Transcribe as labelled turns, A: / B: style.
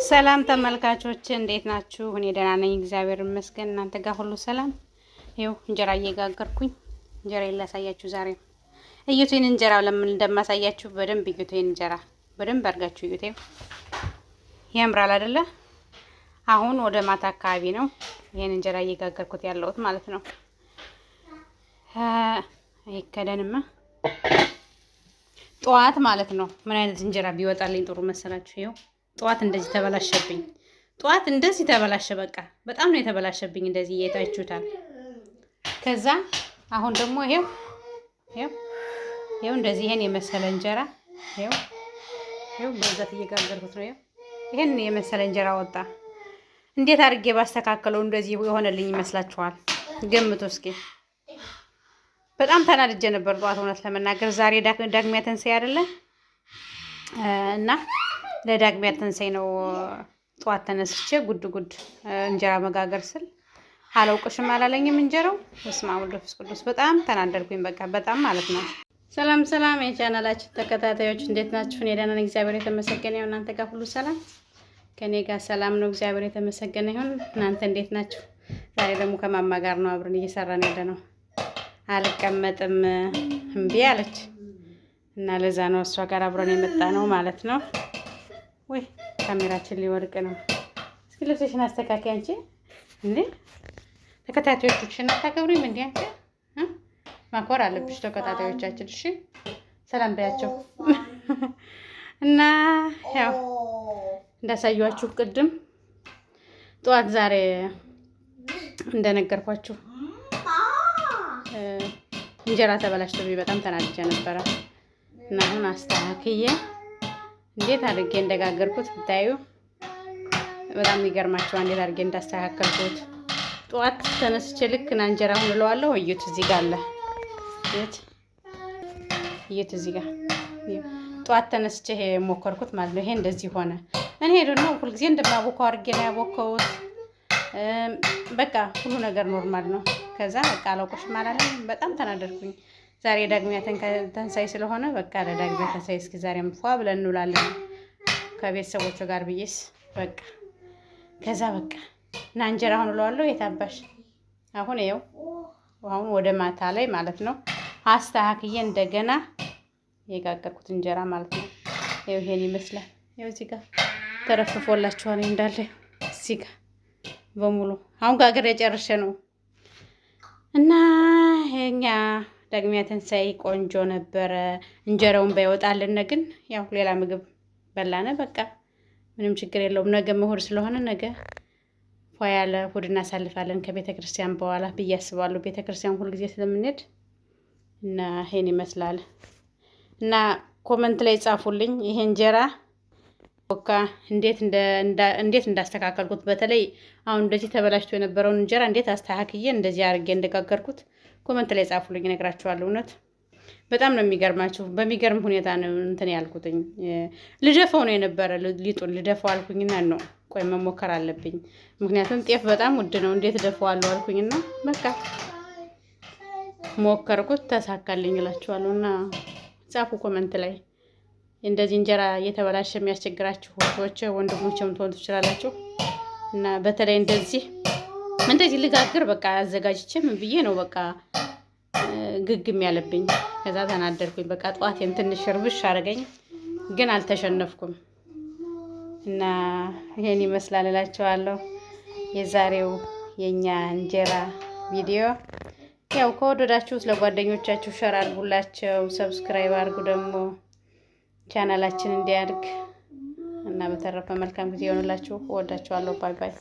A: ሰላም ተመልካቾች እንዴት ናችሁ? እኔ ደህና ነኝ፣ እግዚአብሔር ይመስገን። እናንተ ጋር ሁሉ ሰላም? ይኸው እንጀራ እየጋገርኩኝ እንጀራዬን ላሳያችሁ ዛሬ። እዩት፣ ይሄን እንጀራ ለምን እንደማሳያችሁ በደንብ እዩት። ይሄን እንጀራ በደንብ አድርጋችሁ እዩት። ያምራል አይደለ? አሁን ወደ ማታ አካባቢ ነው ይሄን እንጀራ እየጋገርኩት ያለሁት ማለት ነው። አይከደንማ ጠዋት ማለት ነው። ምን አይነት እንጀራ ቢወጣልኝ ጥሩ መሰላችሁ? ይኸው ጠዋት እንደዚህ ተበላሸብኝ። ጠዋት እንደዚህ ተበላሸ። በቃ በጣም ነው የተበላሸብኝ። እንደዚህ እየታችሁታል። ከዛ አሁን ደግሞ ይሄው እንደዚህ ይሄን የመሰለ እንጀራ ይሄው በዛት እየጋገርኩት ነው። ይሄን የመሰለ እንጀራ ወጣ። እንዴት አድርጌ ባስተካከለው እንደዚህ የሆነልኝ ይመስላችኋል? ገምቱ እስኪ። በጣም ተናድጄ ነበር ጠዋት፣ እውነት ለመናገር ዛሬ ዳግሚያ ትንሣኤ አይደለ እና ለዳግሚያ ትንሣኤ ነው። ጠዋት ተነስቼ ጉድ እንጀራ መጋገር ስል አላውቅሽም አላለኝም እንጀራው። በስመ አብ ወወልድ ወመንፈስ ቅዱስ። በጣም ተናደርኩኝ። በቃ በጣም ማለት ነው። ሰላም የቻናላችን ተከታታዮች እንዴት ናችሁ? እኔ ደህና ነኝ፣ እግዚአብሔር የተመሰገነ ይሁን። እናንተ ጋር ሁሉ ሰላም? ከኔ ጋር ሰላም ነው፣ እግዚአብሔር የተመሰገነ ይሁን። እናንተ እንዴት ናችሁ? ዛሬ ደግሞ ከማማ ጋር ነው አብረን እየሰራን ያለ ነው። አልቀመጥም እምቢ አለች እና ለዛ ነው እሷ ጋር አብረን የመጣ ነው ማለት ነው። ወይ ካሜራችን ሊወድቅ ነው። እስኪ ልብስሽን አስተካክይ አንቺ። እንዴ ተከታታዮችሽን አታከብሪም እንዴ አንቺ? ማክበር አለብሽ ተከታታዮቻችን። እሺ ሰላም በያቸው እና ያው እንዳሳያችሁ ቅድም ጠዋት ዛሬ እንደነገርኳችሁ እንጀራ ተበላሽቶብኝ በጣም ተናድጄ ነበረ እና አሁን አስተካክዬ እንዴት አድርጌ እንደጋገርኩት ብታዩ በጣም ይገርማችኋል። እንዴት አድርጌ እንዳስተካከልኩት ጠዋት ተነስቼ ልክ ና እንጀራውን እለዋለሁ። እዩት፣ እዚህ ጋር አለ። እዩት፣ እዚህ ጋር ጠዋት ተነስቼ ይሄ ሞከርኩት ማለት ነው። ይሄ እንደዚህ ሆነ። እኔ ደግሞ ሁልጊዜ እንደማቦካው አድርጌ ነው ያቦካሁት። በቃ ሁሉ ነገር ኖርማል ነው። ከዛ በቃ አላውቅሽም አላለኝ። በጣም ተናደድኩኝ። ዛሬ ዳግሚያ ትንሣኤ ስለሆነ በቃ ለዳግሚያ ትንሣኤ እስኪ ዛሬም ፏ ብለን እንውላለን ከቤተሰቦቹ ጋር ብዬስ በቃ ከዛ በቃ እና እንጀራ አሁን እለዋለሁ። የታባሽ አሁን ይኸው አሁን ወደ ማታ ላይ ማለት ነው አስተካክዬ እንደገና የጋገርኩት እንጀራ ማለት ነው። ይኸው ይሄን ይመስላል። ይኸው እዚህ ጋር ተረፍፎላችኋል እንዳለ እዚህ ጋር በሙሉ አሁን ጋገር ጨርሼ ነው እና የኛ ዳግሚያ ትንሣኤ ቆንጆ ነበረ። እንጀራውን ባይወጣልን ግን ያው ሌላ ምግብ በላነ። በቃ ምንም ችግር የለውም። ነገ እሑድ ስለሆነ ነገ ፏ ያለ እሑድ እናሳልፋለን ከቤተ ክርስቲያን በኋላ ብዬ አስባለሁ። ቤተ ክርስቲያን ሁልጊዜ ስለምንሄድ እና ይሄን ይመስላል እና ኮመንት ላይ ጻፉልኝ ይሄ እንጀራ ቦካ እንዴት እንዳስተካከልኩት። በተለይ አሁን እንደዚህ ተበላሽቶ የነበረውን እንጀራ እንዴት አስተካክዬ እንደዚህ አድርጌ እንደጋገርኩት ኮመንት ላይ ጻፉልኝ፣ እነግራችኋለሁ። እውነት በጣም ነው የሚገርማችሁ። በሚገርም ሁኔታ ነው እንትን ያልኩትኝ። ልደፋው ነው የነበረ ሊጡን ልደፋው አልኩኝና ነው ቆይ መሞከር አለብኝ፣ ምክንያቱም ጤፍ በጣም ውድ ነው። እንዴት ደፋዋለሁ አልኩኝና በቃ ሞከርኩት፣ ተሳካልኝ እላችኋለሁ። እና ጻፉ ኮመንት ላይ እንደዚህ እንጀራ እየተበላሸ የሚያስቸግራችሁ ሰዎች ወንድሞችም ትሆኑ ትችላላችሁ። እና በተለይ እንደዚህ ልጋግር በቃ አዘጋጅቼ ምን ብዬ ነው በቃ ግግም ያለብኝ። ከዛ ተናደርኩኝ። በቃ ጠዋቴን ትንሽ እርብሽ አደረገኝ፣ ግን አልተሸነፍኩም። እና ይሄን ይመስላል እላችኋለሁ የዛሬው የኛ እንጀራ ቪዲዮ። ያው ከወደዳችሁት ለጓደኞቻችሁ ሸር አድርጉላቸው፣ ሰብስክራይብ አድርጉ ደግሞ ቻናላችን እንዲያድግ እና በተረፈ መልካም ጊዜ ይሆንላችሁ። እወዳችኋለሁ። ባይ ባይ።